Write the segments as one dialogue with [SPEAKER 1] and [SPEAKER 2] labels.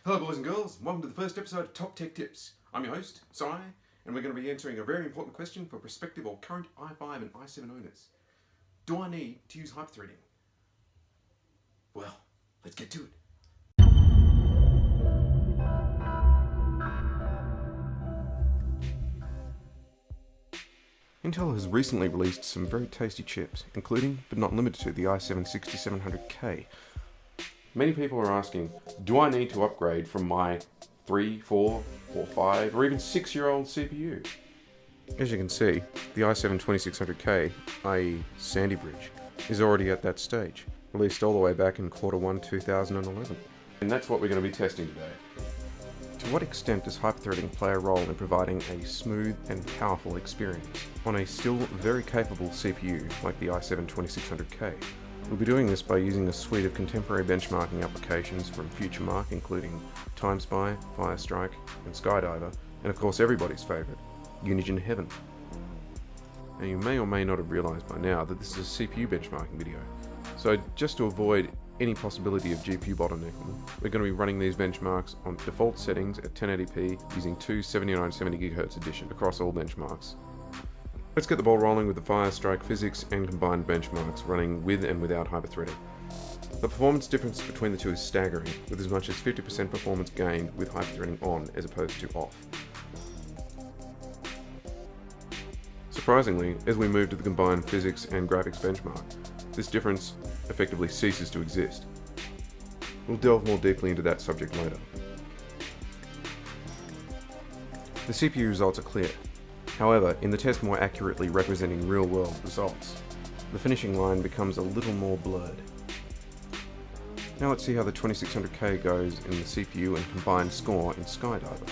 [SPEAKER 1] Hello boys and girls, welcome to the first episode of Top Tech Tips. I'm your host, Si, and we're going to be answering a very important question for prospective or current i5 and i7 owners. Do I need to use hyperthreading? Well, let's get to it. Intel has recently released some very tasty chips, including, but not limited to, the i7-6700K. Many people are asking, do I need to upgrade from my 3, 4, or 5, or even 6-year-old CPU? As you can see, the i7-2600K, i.e. Sandy Bridge, is already at that stage, released all the way back in Q1 2011. And that's what we're going to be testing today. To what extent does hyperthreading play a role in providing a smooth and powerful experience on a still very capable CPU like the i7-2600K? We'll be doing this by using a suite of contemporary benchmarking applications from FutureMark, including TimeSpy, Firestrike, and Skydiver, and of course everybody's favourite, Unigine Heaven. Now you may or may not have realised by now that this is a CPU benchmarking video, so just to avoid any possibility of GPU bottlenecking, we're going to be running these benchmarks on default settings at 1080p using two 7970GHz edition across all benchmarks. Let's get the ball rolling with the Firestrike physics and combined benchmarks running with and without hyperthreading. The performance difference between the two is staggering, with as much as 50% performance gained with hyperthreading on as opposed to off. Surprisingly, as we move to the combined physics and graphics benchmark, this difference effectively ceases to exist. We'll delve more deeply into that subject later. The CPU results are clear. However, in the test more accurately representing real-world results, the finishing line becomes a little more blurred. Now let's see how the 2600K goes in the CPU and combined score in Skydiver.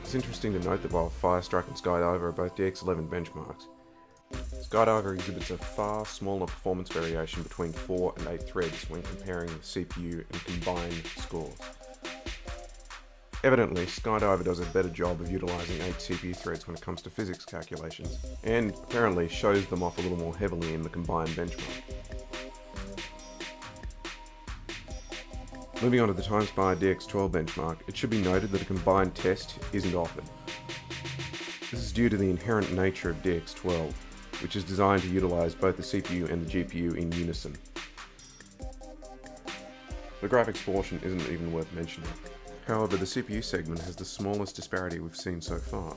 [SPEAKER 1] It's interesting to note that while Firestrike and Skydiver are both DX11 benchmarks, Skydiver exhibits a far smaller performance variation between 4 and 8 threads when comparing the CPU and combined scores. Evidently, Skydiver does a better job of utilising 8 CPU threads when it comes to physics calculations, and apparently shows them off a little more heavily in the combined benchmark. Moving on to the TimeSpy DX12 benchmark, it should be noted that a combined test isn't offered. This is due to the inherent nature of DX12, which is designed to utilise both the CPU and the GPU in unison. The graphics portion isn't even worth mentioning. However, the CPU segment has the smallest disparity we've seen so far.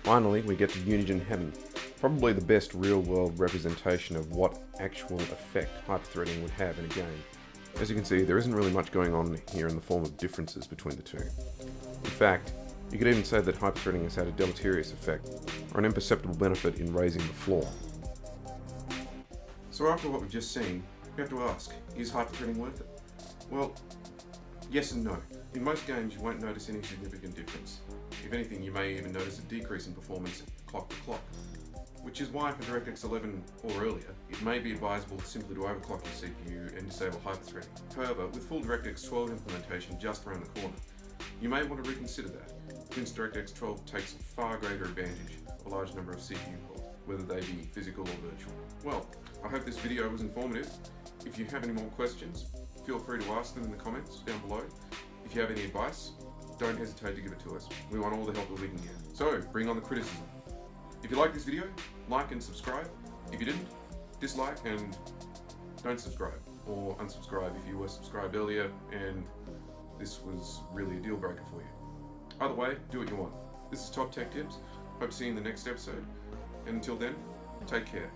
[SPEAKER 1] Finally, we get to Unigine Heaven, probably the best real-world representation of what actual effect hyperthreading would have in a game. As you can see, there isn't really much going on here in the form of differences between the two. In fact, you could even say that hyperthreading has had a deleterious effect, or an imperceptible benefit in raising the floor. So after what we've just seen, we have to ask, is hyperthreading worth it? Well, yes and no. In most games you won't notice any significant difference. If anything, you may even notice a decrease in performance clock to clock. Which is why for DirectX 11 or earlier, it may be advisable simply to overclock your CPU and disable hyperthreading. However, with full DirectX 12 implementation just around the corner, you may want to reconsider that, since DirectX 12 takes far greater advantage of a large number of CPU cores, whether they be physical or virtual. Well, I hope this video was informative. If you have any more questions, feel free to ask them in the comments down below. If you have any advice, don't hesitate to give it to us. We want all the help that we can get. So, bring on the criticism. If you like this video, like and subscribe. If you didn't, dislike and don't subscribe. Or unsubscribe if you were subscribed earlier and this was really a deal breaker for you. Either way, do what you want. This is Top Tech Tips. Hope to see you in the next episode. And until then, take care.